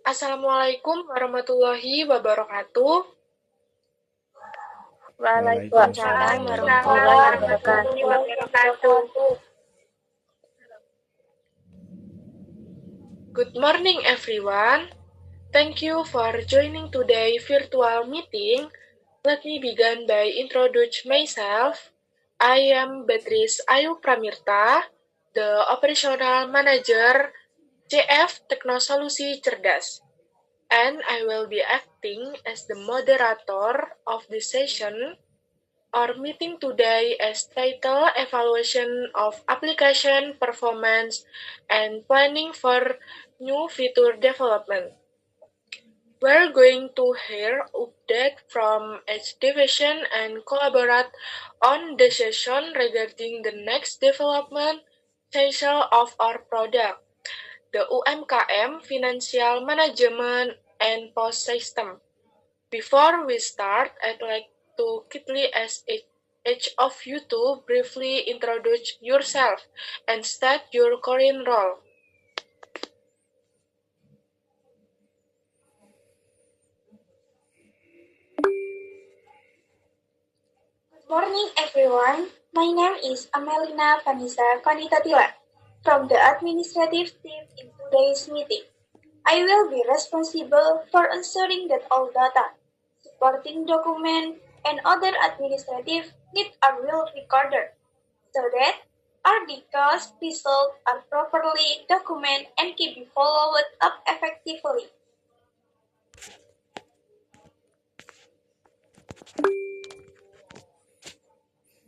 Assalamualaikum warahmatullahi wabarakatuh. Waalaikumsalam warahmatullahi wabarakatuh. Good morning, everyone. Thank you for joining today's virtual meeting. Let me begin by introduce myself. I am Beatrice Ayu Pramirta, the Operational Manager CF Teknosolusi Cerdas, and I will be acting as the moderator of this session. Our meeting today is titled Evaluation of Application Performance and Planning for New Feature Development. We're going to hear update from each division and collaborate on the session regarding the next development cycle of our product, the UMKM Financial Management and Post System. Before we start, I'd like to quickly ask each of you to briefly introduce yourself and state your current role. Good morning, everyone. My name is Amelina Vanessa Konitatila from the administrative team in today's meeting. I will be responsible for ensuring that all data, supporting documents, and other administrative needs are well recorded, so that our details results are properly documented and can be followed up effectively.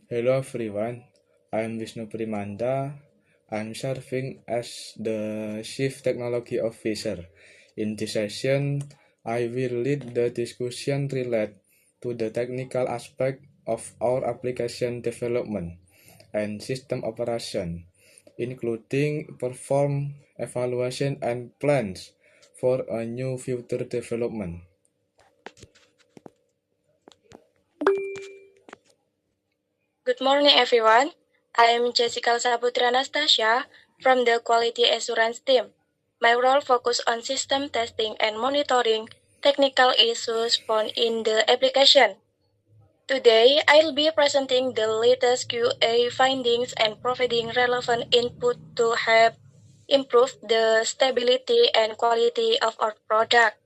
Hello everyone, I'm Wisnu Primanda. I'm serving as the Chief Technology Officer. In this session, I will lead the discussion related to the technical aspect of our application development and system operation, including perform evaluation and plans for a new future development. Good morning, everyone. I am Jessica Saputra Anastasia from the Quality Assurance team. My role focuses on system testing and monitoring technical issues found in the application. Today, I'll be presenting the latest QA findings and providing relevant input to help improve the stability and quality of our product.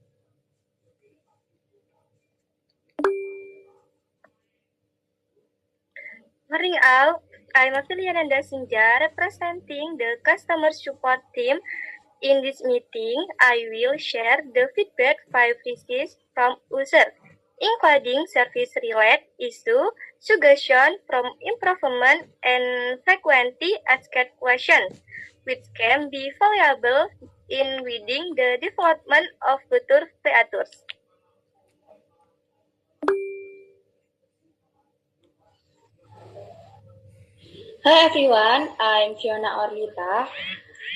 Morning all, I'm Afiliananda Sinja representing the customer support team. In this meeting, I will share the feedback 5 received from users, including service-related issue, suggestion from improvement, and frequently asked questions, which can be valuable in leading the development of future features. Hello everyone, I'm Fiona Orlita,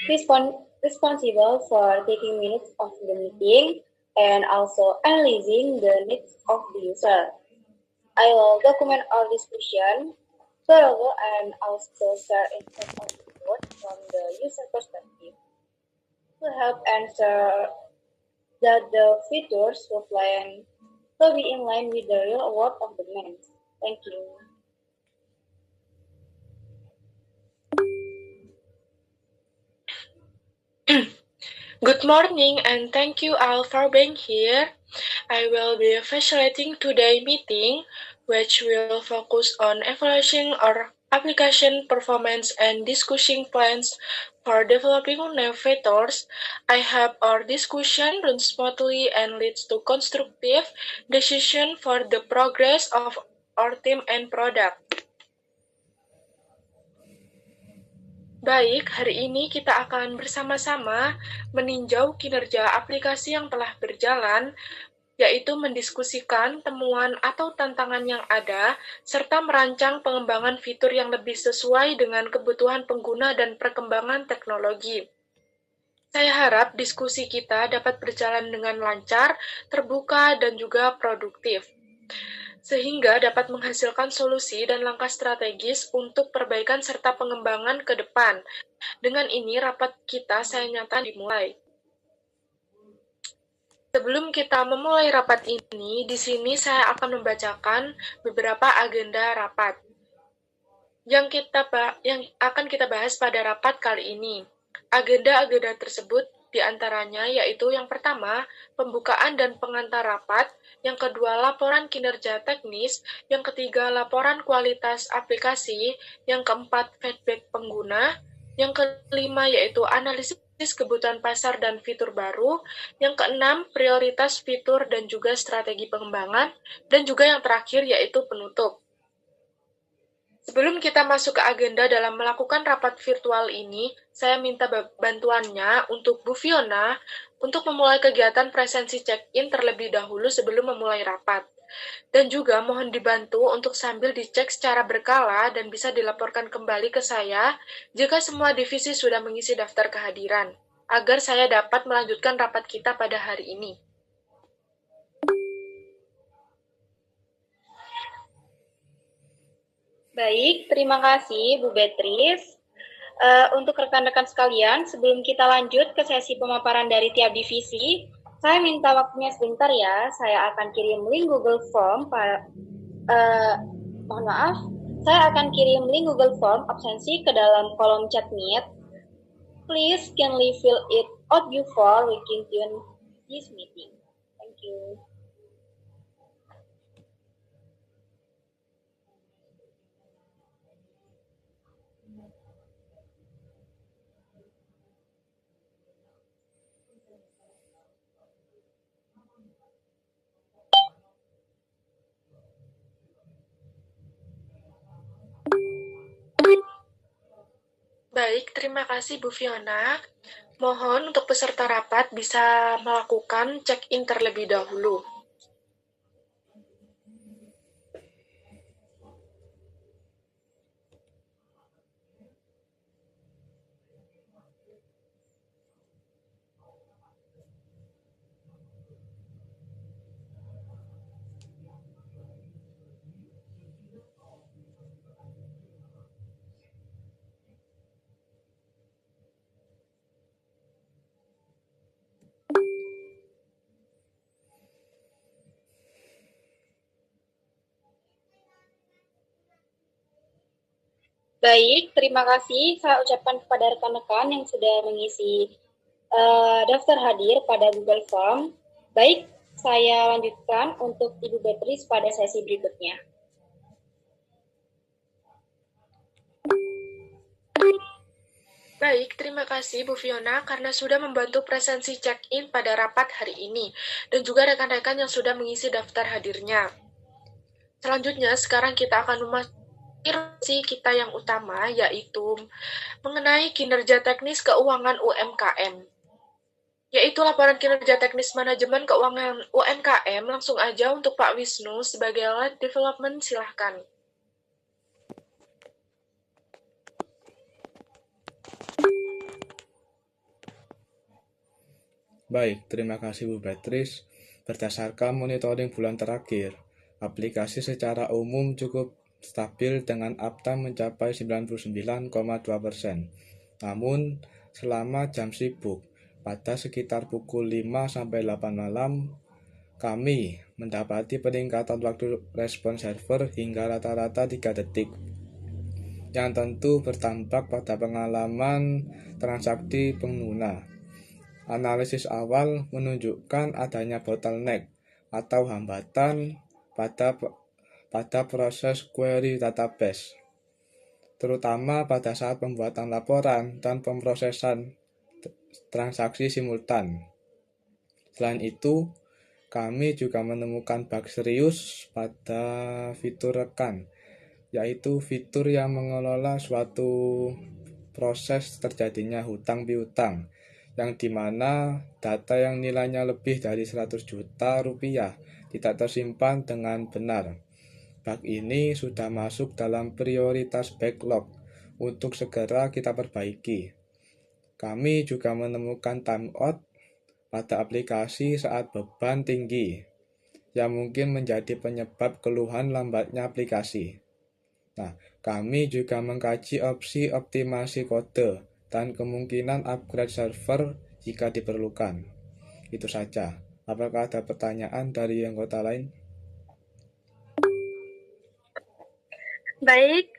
responsible for taking minutes of the meeting and also analyzing the needs of the user. I will document our discussion thoroughly and also share insights of input from the user perspective to help ensure that the features we plan will be in line with the real world of demands. Thank you. Good morning and thank you all for being here. I will be facilitating today's meeting, which will focus on evaluating our application performance and discussing plans for developing new features. I hope our discussion runs smoothly and leads to constructive decision for the progress of our team and product. Baik, hari ini kita akan bersama-sama meninjau kinerja aplikasi yang telah berjalan, yaitu mendiskusikan temuan atau tantangan yang ada, serta merancang pengembangan fitur yang lebih sesuai dengan kebutuhan pengguna dan perkembangan teknologi. Saya harap diskusi kita dapat berjalan dengan lancar, terbuka, dan juga produktif, sehingga dapat menghasilkan solusi dan langkah strategis untuk perbaikan serta pengembangan ke depan. Dengan ini, rapat kita saya nyatakan dimulai. Sebelum kita memulai rapat ini, di sini saya akan membacakan beberapa agenda rapat yang akan kita bahas pada rapat kali ini. Agenda-agenda tersebut diantaranya yaitu yang pertama, pembukaan dan pengantar rapat, yang kedua, laporan kinerja teknis, yang ketiga, laporan kualitas aplikasi, yang keempat, feedback pengguna, yang kelima yaitu analisis kebutuhan pasar dan fitur baru, yang keenam, prioritas fitur dan juga strategi pengembangan, dan juga yang terakhir yaitu penutup. Sebelum kita masuk ke agenda dalam melakukan rapat virtual ini, saya minta bantuannya untuk Bu Fiona untuk memulai kegiatan presensi check-in terlebih dahulu sebelum memulai rapat. Dan juga mohon dibantu untuk sambil dicek secara berkala dan bisa dilaporkan kembali ke saya jika semua divisi sudah mengisi daftar kehadiran, agar saya dapat melanjutkan rapat kita pada hari ini. Baik, terima kasih Bu Beatrice. Untuk rekan-rekan sekalian, sebelum kita lanjut ke sesi pemaparan dari tiap divisi, saya minta waktunya sebentar ya. Saya akan kirim link Google Form saya akan kirim link Google Form absensi ke dalam kolom chat Meet. Please kindly fill it out before we continue this meeting. Thank you. Baik, terima kasih Bu Fiona. Mohon untuk peserta rapat bisa melakukan check-in terlebih dahulu. Baik, terima kasih saya ucapkan kepada rekan-rekan yang sudah mengisi daftar hadir pada Google Form. Baik, saya lanjutkan untuk Ibu Beatrice pada sesi berikutnya. Baik, terima kasih Bu Fiona karena sudah membantu presensi check-in pada rapat hari ini dan juga rekan-rekan yang sudah mengisi daftar hadirnya. Selanjutnya, sekarang kita akan memasuki kita yang utama, yaitu mengenai kinerja teknis keuangan UMKM, yaitu laporan kinerja teknis manajemen keuangan UMKM. Langsung aja untuk Pak Wisnu sebagai Lead Development, silahkan. Baik, terima kasih Bu Beatrice. Berdasarkan monitoring bulan terakhir, aplikasi secara umum cukup stabil dengan uptime mencapai 99,2%. Namun, selama jam sibuk, pada sekitar pukul 5-8 malam, kami mendapati peningkatan waktu respon server hingga rata-rata 3 detik, yang tentu berdampak pada pengalaman transaksi pengguna. Analisis awal menunjukkan adanya bottleneck atau hambatan pada proses query database, terutama pada saat pembuatan laporan dan pemrosesan transaksi simultan. Selain itu, kami juga menemukan bug serius pada fitur rekan, yaitu fitur yang mengelola suatu proses terjadinya hutang piutang, yang dimana data yang nilainya lebih dari 100 juta rupiah tidak tersimpan dengan benar. Bug ini sudah masuk dalam prioritas backlog untuk segera kita perbaiki. Kami juga menemukan timeout pada aplikasi saat beban tinggi, yang mungkin menjadi penyebab keluhan lambatnya aplikasi. Nah, kami juga mengkaji opsi optimasi kode dan kemungkinan upgrade server jika diperlukan. Itu saja. Apakah ada pertanyaan dari anggota lain? Baik,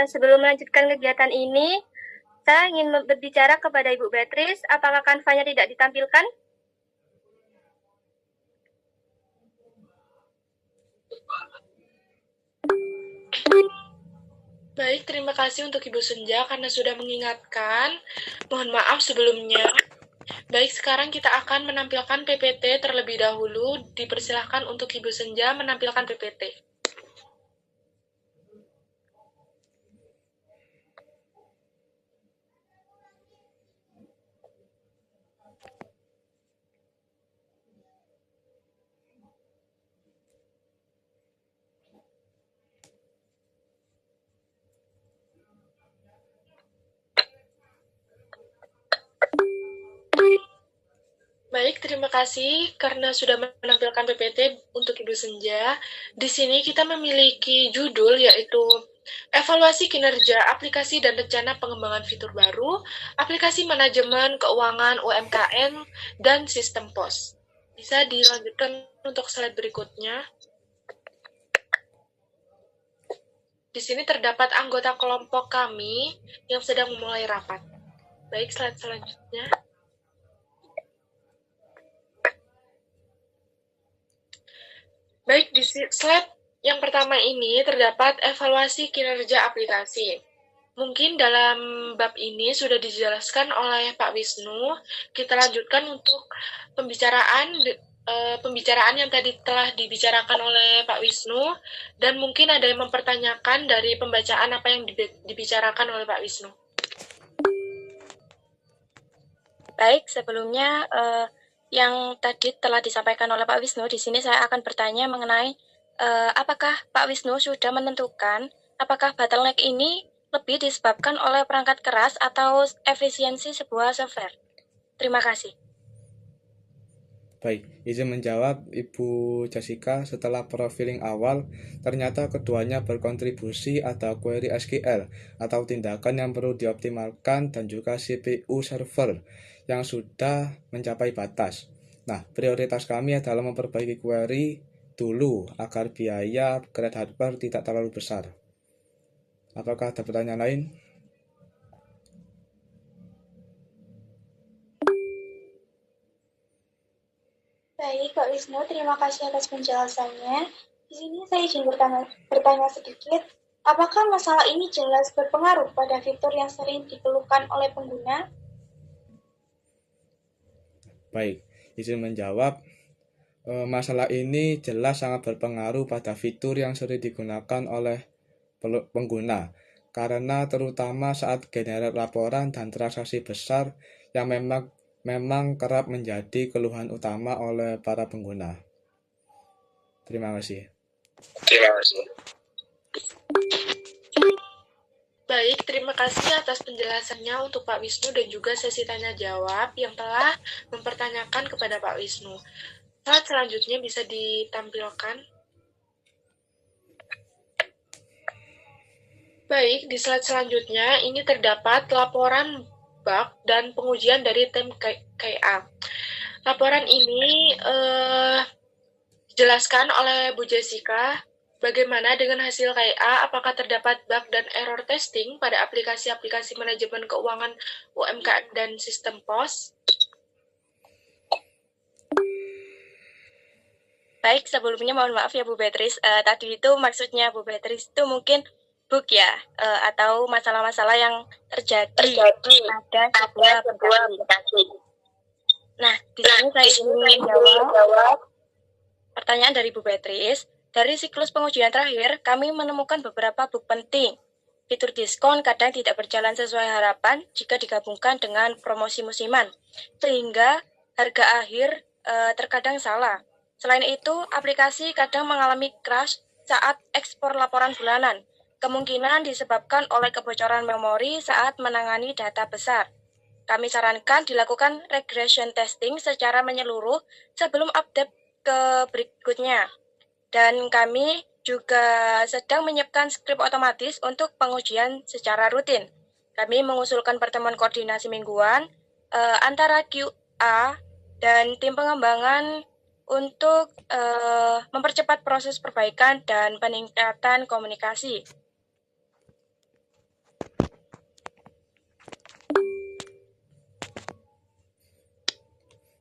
sebelum melanjutkan kegiatan ini, saya ingin berbicara kepada Ibu Beatrice, apakah kanvanya tidak ditampilkan? Baik, terima kasih untuk Ibu Senja karena sudah mengingatkan. Mohon maaf sebelumnya. Baik, sekarang kita akan menampilkan PPT terlebih dahulu. Dipersilahkan untuk Ibu Senja menampilkan PPT. Baik, terima kasih karena sudah menampilkan PPT untuk Ibu Senja. Di sini kita memiliki judul yaitu Evaluasi Kinerja Aplikasi dan Rencana Pengembangan Fitur Baru, Aplikasi Manajemen Keuangan UMKM, dan Sistem POS. Bisa dilanjutkan untuk slide berikutnya. Di sini terdapat anggota kelompok kami yang sedang memulai rapat. Baik, slide selanjutnya. Baik, di slide yang pertama ini terdapat evaluasi kinerja aplikasi. Mungkin dalam bab ini sudah dijelaskan oleh Pak Wisnu. Kita lanjutkan untuk pembicaraan yang tadi telah dibicarakan oleh Pak Wisnu, dan mungkin ada yang mempertanyakan dari pembacaan apa yang dibicarakan oleh Pak Wisnu. Baik, sebelumnya yang tadi telah disampaikan oleh Pak Wisnu, di sini saya akan bertanya mengenai apakah Pak Wisnu sudah menentukan apakah bottleneck ini lebih disebabkan oleh perangkat keras atau efisiensi sebuah software. Terima kasih. Baik, izin menjawab Ibu Jessica. Setelah profiling awal, ternyata keduanya berkontribusi ada query SQL atau tindakan yang perlu dioptimalkan dan juga CPU server yang sudah mencapai batas. Nah, prioritas kami adalah memperbaiki query dulu agar biaya upgrade hardware tidak terlalu besar. Apakah ada pertanyaan lain? Baik, Pak Wisnu, terima kasih atas penjelasannya. Di sini saya izin bertanya sedikit. Apakah masalah ini jelas berpengaruh pada fitur yang sering dikeluhkan oleh pengguna? Baik, izin menjawab. Masalah ini jelas sangat berpengaruh pada fitur yang sering digunakan oleh pengguna, karena terutama saat generate laporan dan transaksi besar yang memang kerap menjadi keluhan utama oleh para pengguna. Terima kasih. Baik, terima kasih atas penjelasannya untuk Pak Wisnu dan juga sesi tanya jawab yang telah mempertanyakan kepada Pak Wisnu. Slide selanjutnya bisa ditampilkan. Baik, di slide selanjutnya ini terdapat laporan bug dan pengujian dari tim KA. Laporan ini dijelaskan oleh Bu Jessica. Bagaimana dengan hasil KA? Apakah terdapat bug dan error testing pada aplikasi-aplikasi manajemen keuangan UMKM dan sistem POS? Baik, sebelumnya mohon maaf ya Bu Beatrice. Tadi itu maksudnya Bu Beatrice itu mungkin bug ya, atau masalah-masalah yang terjadi pada sebuah aplikasi. Nah, di sini saya ingin menjawab pertanyaan dari Bu Beatrice. Dari siklus pengujian terakhir, kami menemukan beberapa bug penting. Fitur diskon kadang tidak berjalan sesuai harapan jika digabungkan dengan promosi musiman, sehingga harga akhir terkadang salah. Selain itu, aplikasi kadang mengalami crash saat ekspor laporan bulanan. Kemungkinan disebabkan oleh kebocoran memori saat menangani data besar. Kami sarankan dilakukan regression testing secara menyeluruh sebelum update ke berikutnya. Dan kami juga sedang menyiapkan skrip otomatis untuk pengujian secara rutin. Kami mengusulkan pertemuan koordinasi mingguan antara QA dan tim pengembangan untuk mempercepat proses perbaikan dan peningkatan komunikasi.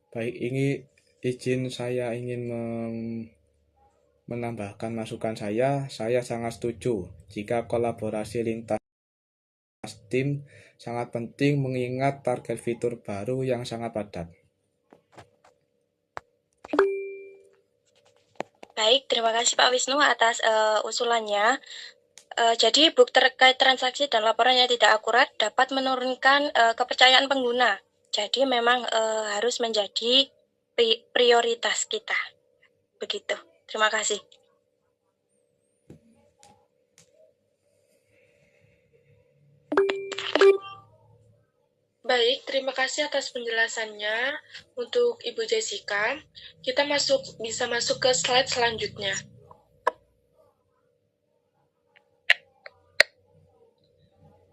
Baik, ini saya ingin menambahkan masukan saya sangat setuju jika kolaborasi lintas tim sangat penting mengingat target fitur baru yang sangat padat. Baik, terima kasih Pak Wisnu atas usulannya. Jadi, bug terkait transaksi dan laporannya tidak akurat dapat menurunkan kepercayaan pengguna. Jadi, memang harus menjadi prioritas kita. Begitu. Terima kasih. Baik, terima kasih atas penjelasannya untuk Ibu Jessica. Kita bisa masuk ke slide selanjutnya.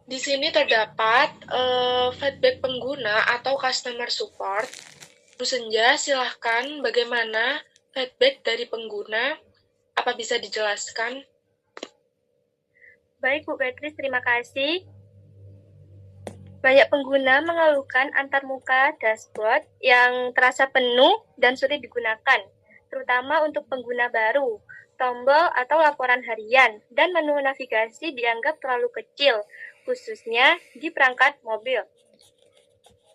Di sini terdapat feedback pengguna atau customer support. Bu Senja, silahkan bagaimana feedback dari pengguna? Apa bisa dijelaskan? Baik, Bu Beatrice, terima kasih. Banyak pengguna mengeluhkan antarmuka dashboard yang terasa penuh dan sulit digunakan, terutama untuk pengguna baru. Tombol atau laporan harian dan menu navigasi dianggap terlalu kecil, khususnya di perangkat mobil.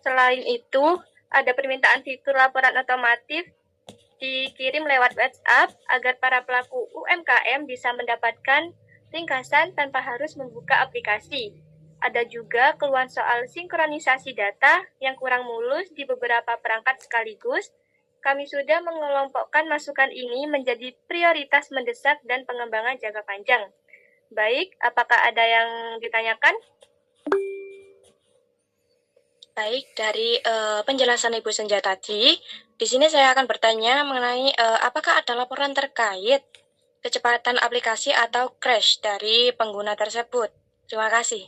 Selain itu, ada permintaan fitur laporan otomatis dikirim lewat WhatsApp agar para pelaku UMKM bisa mendapatkan ringkasan tanpa harus membuka aplikasi. Ada juga keluhan soal sinkronisasi data yang kurang mulus di beberapa perangkat sekaligus. Kami sudah mengelompokkan masukan ini menjadi prioritas mendesak dan pengembangan jangka panjang. Baik, apakah ada yang ditanyakan? Baik, dari penjelasan Ibu Senja tadi, di sini saya akan bertanya mengenai apakah ada laporan terkait kecepatan aplikasi atau crash dari pengguna tersebut. Terima kasih.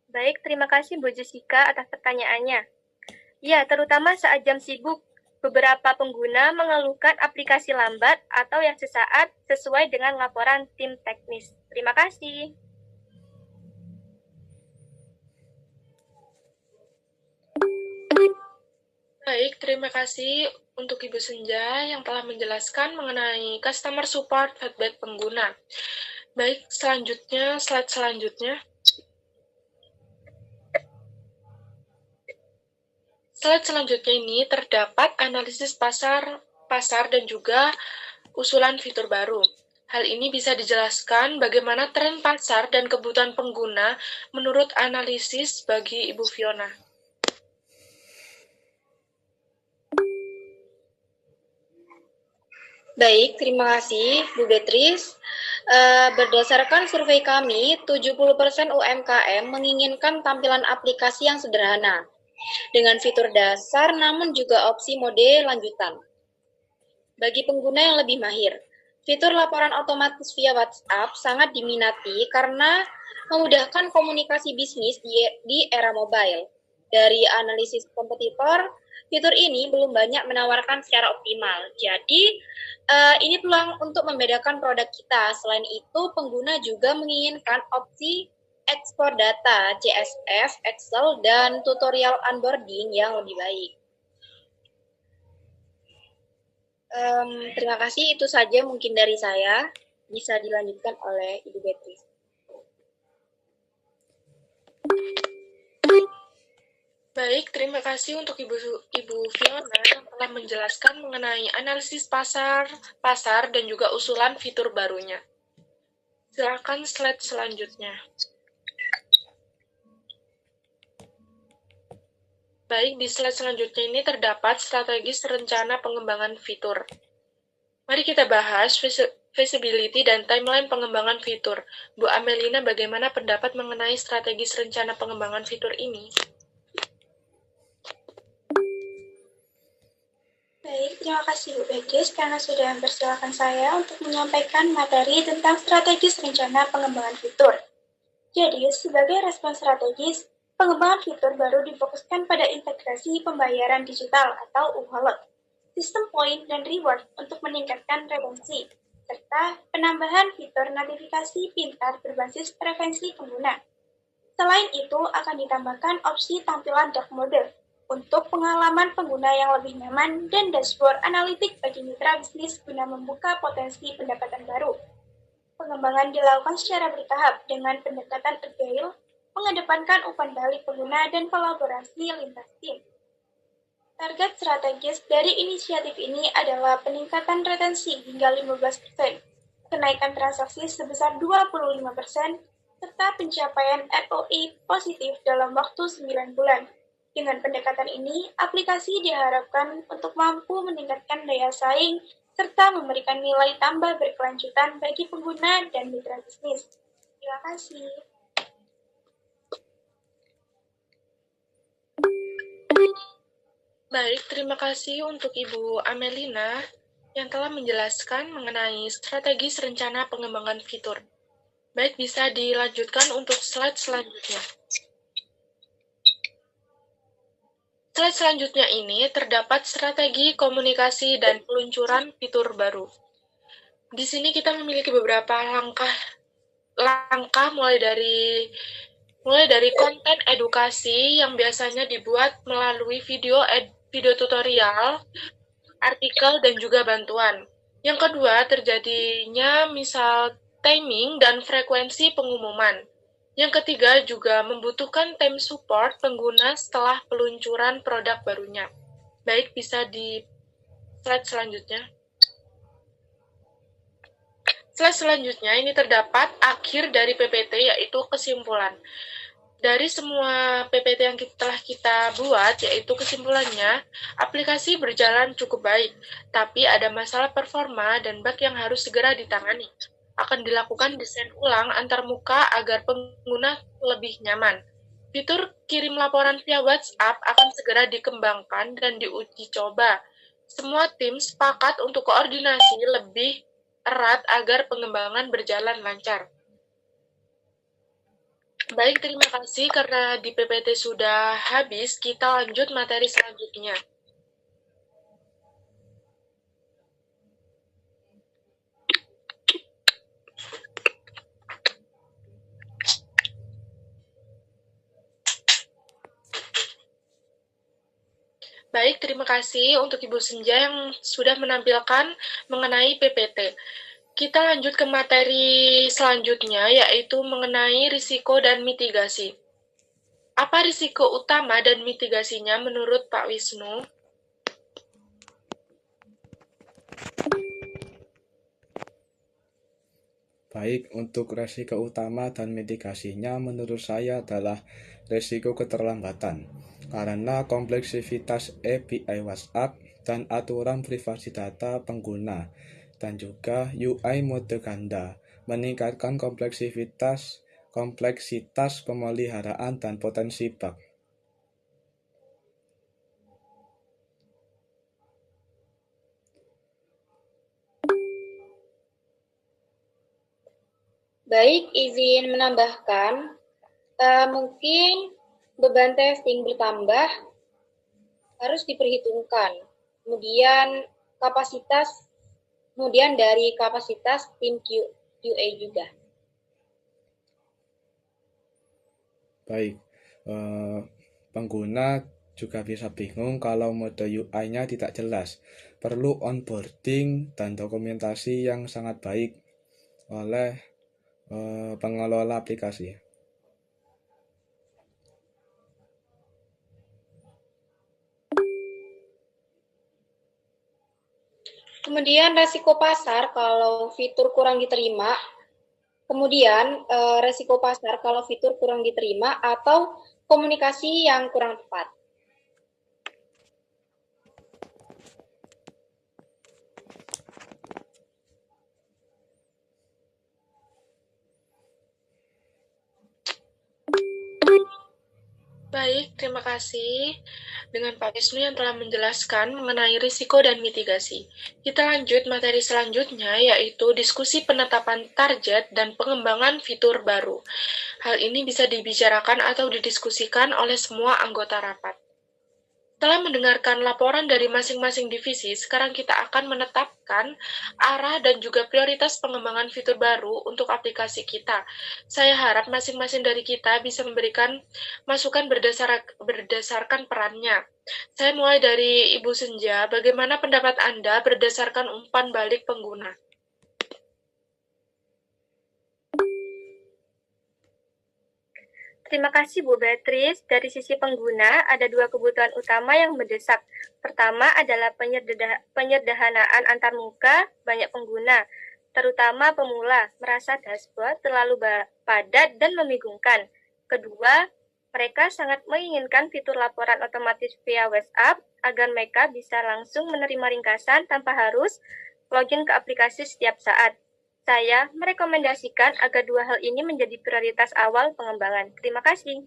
Baik, terima kasih Bu Jessica atas pertanyaannya. Ya, terutama saat jam sibuk, beberapa pengguna mengeluhkan aplikasi lambat atau yang sesaat sesuai dengan laporan tim teknis. Terima kasih. Baik, terima kasih untuk Ibu Senja yang telah menjelaskan mengenai customer support feedback pengguna. Baik, selanjutnya, slide selanjutnya. Slide selanjutnya ini terdapat analisis pasar dan juga usulan fitur baru. Hal ini bisa dijelaskan bagaimana tren pasar dan kebutuhan pengguna menurut analisis bagi Ibu Fiona. Baik, terima kasih Bu Beatrice. Berdasarkan survei kami, 70% UMKM menginginkan tampilan aplikasi yang sederhana, dengan fitur dasar namun juga opsi mode lanjutan. Bagi pengguna yang lebih mahir, fitur laporan otomatis via WhatsApp sangat diminati karena memudahkan komunikasi bisnis di era mobile. Dari analisis kompetitor, fitur ini belum banyak menawarkan secara optimal. Jadi, ini peluang untuk membedakan produk kita. Selain itu, pengguna juga menginginkan opsi ekspor data, CSV, Excel, dan tutorial onboarding yang lebih baik. Terima kasih, itu saja mungkin dari saya. Bisa dilanjutkan oleh Ibu Beatrice. Baik, terima kasih untuk Ibu Fiona yang telah menjelaskan mengenai analisis pasar dan juga usulan fitur barunya. Silakan slide selanjutnya. Baik, di slide selanjutnya ini terdapat strategis rencana pengembangan fitur. Mari kita bahas feasibility dan timeline pengembangan fitur. Bu Amelina, bagaimana pendapat mengenai strategis rencana pengembangan fitur ini? Baik, terima kasih Bu Beatrice karena sudah mempersilahkan saya untuk menyampaikan materi tentang strategis rencana pengembangan fitur. Jadi, sebagai respon strategis, Pengembangan fitur baru difokuskan pada integrasi pembayaran digital atau e-wallet, sistem poin dan reward untuk meningkatkan retensi, serta penambahan fitur notifikasi pintar berbasis preferensi pengguna. Selain itu, akan ditambahkan opsi tampilan dark mode untuk pengalaman pengguna yang lebih nyaman dan dashboard analitik bagi mitra bisnis guna membuka potensi pendapatan baru. Pengembangan dilakukan secara bertahap dengan pendekatan agile, mengedepankan umpan balik pengguna dan kolaborasi lintas tim. Target strategis dari inisiatif ini adalah peningkatan retensi hingga 15%, kenaikan transaksi sebesar 25%, serta pencapaian ROI positif dalam waktu 9 bulan. Dengan pendekatan ini, aplikasi diharapkan untuk mampu meningkatkan daya saing serta memberikan nilai tambah berkelanjutan bagi pengguna dan mitra bisnis. Terima kasih. Baik, terima kasih untuk Ibu Amelina yang telah menjelaskan mengenai strategi rencana pengembangan fitur. Baik, bisa dilanjutkan untuk slide selanjutnya. Slide selanjutnya ini terdapat strategi komunikasi dan peluncuran fitur baru. Di sini kita memiliki beberapa langkah mulai dari konten edukasi yang biasanya dibuat melalui video tutorial, artikel, dan juga bantuan. Yang kedua, terjadinya misal timing dan frekuensi pengumuman. Yang ketiga, juga membutuhkan time support pengguna setelah peluncuran produk barunya. Baik, bisa di slide selanjutnya. Slide selanjutnya, ini terdapat akhir dari PPT, yaitu kesimpulan. Dari semua PPT yang telah kita buat, yaitu kesimpulannya, aplikasi berjalan cukup baik, tapi ada masalah performa dan bug yang harus segera ditangani. Akan dilakukan desain ulang antarmuka agar pengguna lebih nyaman. Fitur kirim laporan via WhatsApp akan segera dikembangkan dan diuji coba. Semua tim sepakat untuk koordinasi lebih erat agar pengembangan berjalan lancar. Baik, terima kasih karena di PPT sudah habis, kita lanjut materi selanjutnya. Baik, terima kasih untuk Ibu Senja yang sudah menampilkan mengenai PPT. Kita lanjut ke materi selanjutnya, yaitu mengenai risiko dan mitigasi. Apa risiko utama dan mitigasinya menurut Pak Wisnu? Baik, untuk risiko utama dan mitigasinya menurut saya adalah risiko keterlambatan. Karena kompleksitas API WhatsApp dan aturan privasi data pengguna, dan juga UI mode ganda, meningkatkan kompleksitas pemeliharaan dan potensi bug. Baik, izin menambahkan, mungkin beban testing bertambah harus diperhitungkan. Kemudian dari kapasitas tim QA juga. Baik, pengguna juga bisa bingung kalau mode UI-nya tidak jelas. Perlu onboarding dan dokumentasi yang sangat baik oleh pengelola aplikasi. Kemudian resiko pasar kalau fitur kurang diterima. Atau komunikasi yang kurang tepat. Baik, terima kasih. dengan Pak Wisnu yang telah menjelaskan mengenai risiko dan mitigasi. Kita lanjut materi selanjutnya, yaitu diskusi penetapan target dan pengembangan fitur baru. Hal ini bisa dibicarakan atau didiskusikan oleh semua anggota rapat. Setelah mendengarkan laporan dari masing-masing divisi, sekarang kita akan menetapkan arah dan juga prioritas pengembangan fitur baru untuk aplikasi kita. Saya harap masing-masing dari kita bisa memberikan masukan berdasarkan perannya. Saya mulai dari Ibu Senja, bagaimana pendapat Anda berdasarkan umpan balik pengguna? Terima kasih Bu Beatrice. Dari sisi pengguna, ada dua kebutuhan utama yang mendesak. Pertama adalah penyederhanaan antarmuka banyak pengguna, terutama pemula, merasa dashboard terlalu padat dan membingungkan. Kedua, mereka sangat menginginkan fitur laporan otomatis via WhatsApp agar mereka bisa langsung menerima ringkasan tanpa harus login ke aplikasi setiap saat. Saya merekomendasikan agar dua hal ini menjadi prioritas awal pengembangan. Terima kasih.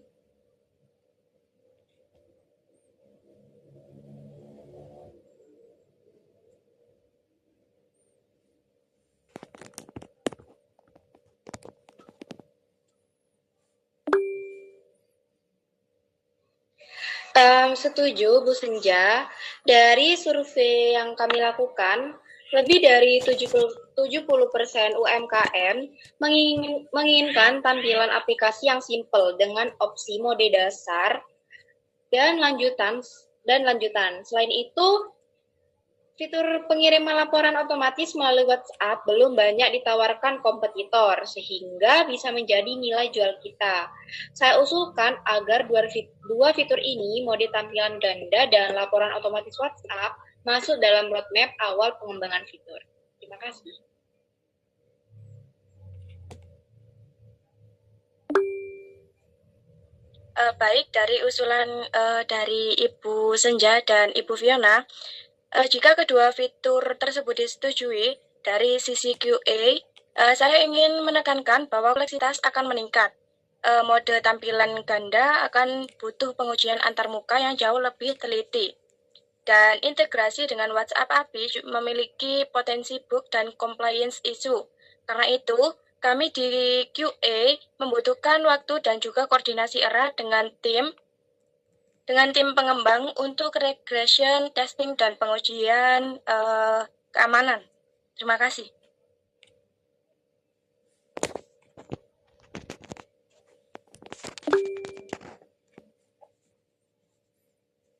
Setuju, Bu Senja. Dari survei yang kami lakukan, lebih dari 70% UMKM menginginkan tampilan aplikasi yang simpel dengan opsi mode dasar dan lanjutan. Selain itu, fitur pengiriman laporan otomatis melalui WhatsApp belum banyak ditawarkan kompetitor, sehingga bisa menjadi nilai jual kita. Saya usulkan agar dua fitur ini, mode tampilan ganda dan laporan otomatis WhatsApp, masuk dalam roadmap awal pengembangan fitur. Terima kasih. Baik, dari usulan dari Ibu Senja dan Ibu Fiona, jika kedua fitur tersebut disetujui, dari sisi QA, saya ingin menekankan bahwa kompleksitas akan meningkat. Mode tampilan ganda akan butuh pengujian antarmuka yang jauh lebih teliti. Dan integrasi dengan WhatsApp API memiliki potensi bug dan compliance issue. Karena itu, kami di QA membutuhkan waktu dan juga koordinasi erat dengan tim pengembang untuk regression, testing, dan pengujian keamanan. Terima kasih.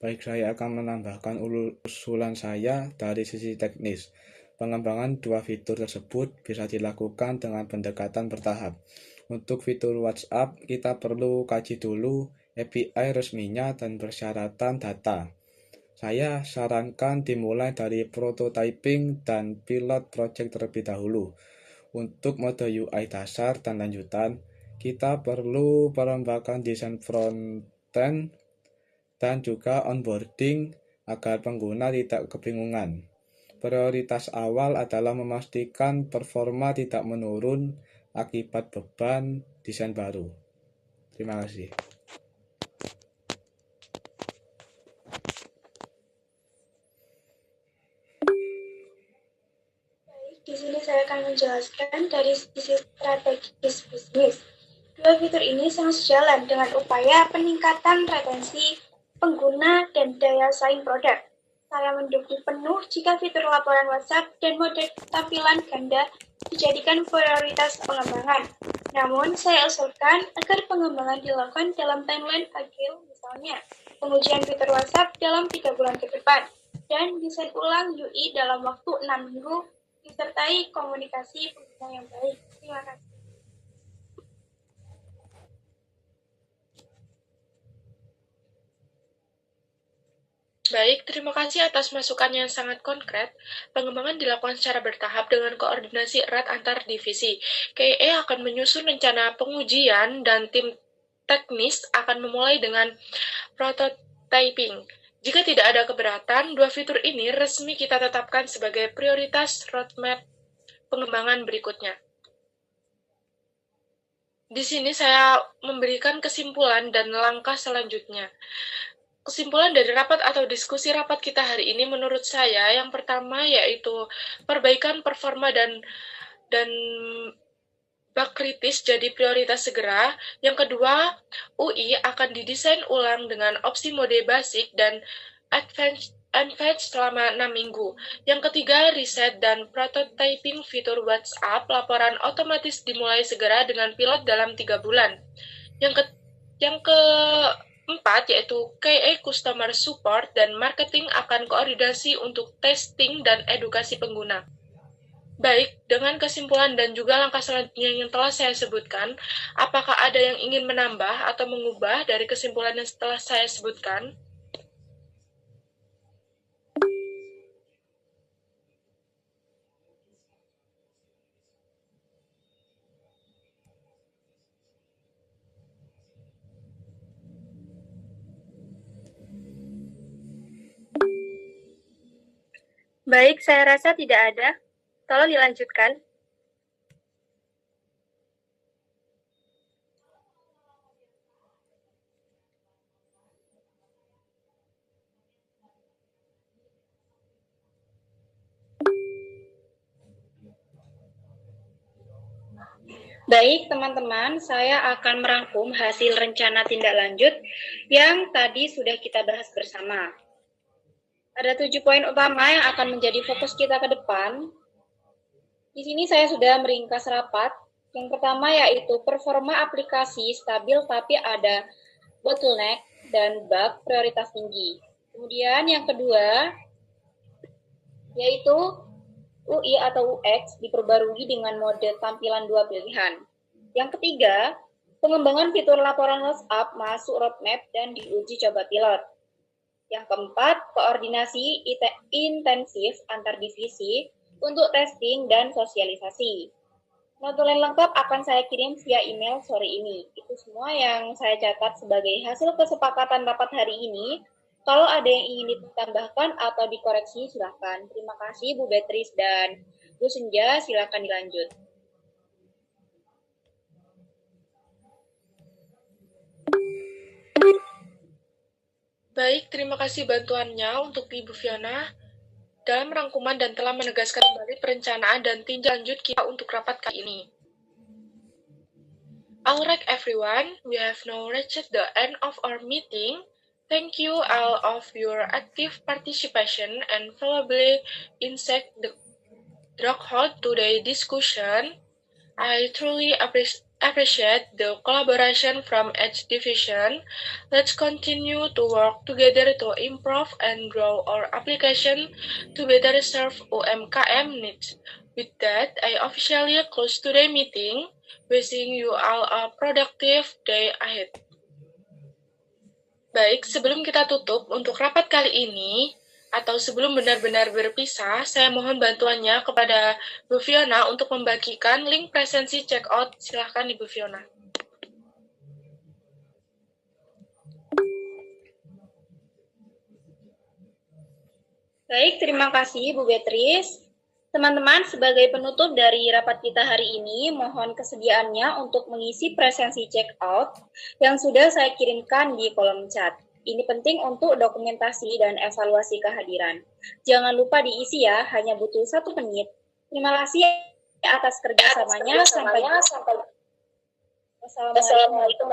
Baik, saya akan menambahkan usulan saya dari sisi teknis. Pengembangan dua fitur tersebut bisa dilakukan dengan pendekatan bertahap. Untuk fitur WhatsApp, kita perlu kaji dulu API resminya dan persyaratan data. Saya sarankan dimulai dari prototyping dan pilot project terlebih dahulu. Untuk mode UI dasar dan lanjutan, kita perlu perombakan desain front-end dan juga onboarding agar pengguna tidak kebingungan. Prioritas awal adalah memastikan performa tidak menurun akibat beban desain baru. Terima kasih. Di sini saya akan menjelaskan dari sisi strategis bisnis. Dua fitur ini sangat sejalan dengan upaya peningkatan retensi pengguna dan daya saing produk. Saya mendukung penuh jika fitur laporan WhatsApp dan mode tampilan ganda dijadikan prioritas pengembangan. Namun, saya usulkan agar pengembangan dilakukan dalam timeline agile, misalnya pengujian fitur WhatsApp dalam 3 bulan ke depan, dan desain ulang UI dalam waktu 6 minggu, disertai komunikasi pengguna yang baik. Terima kasih. Baik, terima kasih atas masukan yang sangat konkret. Pengembangan dilakukan secara bertahap dengan koordinasi erat antar divisi. KIE akan menyusun rencana pengujian dan tim teknis akan memulai dengan prototyping. Jika tidak ada keberatan, dua fitur ini resmi kita tetapkan sebagai prioritas roadmap pengembangan berikutnya. Di sini saya memberikan kesimpulan dan langkah selanjutnya. Kesimpulan dari rapat atau diskusi rapat kita hari ini menurut saya yang pertama yaitu perbaikan performa dan bug kritis jadi prioritas segera. Yang kedua, UI akan didesain ulang dengan opsi mode basic dan advanced selama 6 minggu. Yang ketiga, riset dan prototyping fitur WhatsApp laporan otomatis dimulai segera dengan pilot dalam 3 bulan. Yang keempat, yaitu KA Customer Support dan Marketing akan koordinasi untuk testing dan edukasi pengguna. Baik, dengan kesimpulan dan juga langkah selanjutnya yang telah saya sebutkan, apakah ada yang ingin menambah atau mengubah dari kesimpulan yang setelah saya sebutkan? Baik, saya rasa tidak ada. Tolong dilanjutkan. Baik, teman-teman, saya akan merangkum hasil rencana tindak lanjut yang tadi sudah kita bahas bersama. Ada 7 poin utama yang akan menjadi fokus kita ke depan. Di sini saya sudah meringkas rapat. Yang pertama yaitu performa aplikasi stabil tapi ada bottleneck dan bug prioritas tinggi. Kemudian yang kedua yaitu UI atau UX diperbarui dengan mode tampilan 2 pilihan. Yang ketiga, pengembangan fitur laporan WhatsApp masuk roadmap dan diuji coba pilot. Yang keempat, koordinasi intensif antar divisi untuk testing dan sosialisasi. Notulen lengkap akan saya kirim via email sore ini. Itu semua yang saya catat sebagai hasil kesepakatan rapat hari ini. Kalau ada yang ingin ditambahkan atau dikoreksi, silakan. Terima kasih Bu Beatrice dan Bu Senja, silakan dilanjut. Baik, terima kasih bantuannya untuk Ibu Fiona dalam rangkuman dan telah menegaskan kembali perencanaan dan tindak lanjut kita untuk rapat kali ini. Alright everyone, we have now reached the end of our meeting. Thank you all of your active participation and valuable insight throughout today's discussion. I truly appreciate the collaboration from each division. Let's continue to work together to improve and grow our application to better serve UMKM needs. With that, I officially close today's meeting. Wishing you all a productive day ahead. Baik, sebelum kita tutup untuk rapat kali ini, atau sebelum benar-benar berpisah, saya mohon bantuannya kepada Bu Fiona untuk membagikan link presensi checkout. Silahkan Ibu Fiona. Baik, terima kasih Bu Beatrice. Teman-teman, sebagai penutup dari rapat kita hari ini, mohon kesediaannya untuk mengisi presensi checkout yang sudah saya kirimkan di kolom chat. Ini penting untuk dokumentasi dan evaluasi kehadiran. Jangan lupa diisi ya, hanya butuh 1 menit. Terima kasih atas kerjasamanya. Sampai Wassalamualaikum.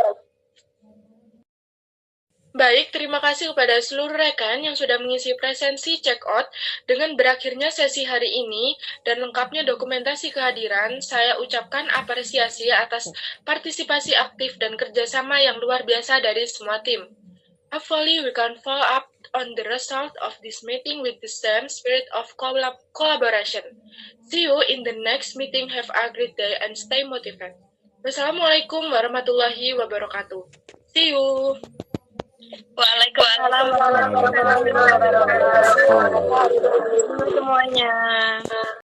Baik, terima kasih kepada seluruh rekan yang sudah mengisi presensi checkout. Dengan berakhirnya sesi hari ini dan lengkapnya dokumentasi kehadiran, saya ucapkan apresiasi atas partisipasi aktif dan kerjasama yang luar biasa dari semua tim. Hopefully, we can follow up on the result of this meeting with the same spirit of collaboration. See you in the next meeting. Have a great day and stay motivated. Wassalamualaikum warahmatullahi wabarakatuh. See you. Waalaikumsalam warahmatullahi wabarakatuh semuanya.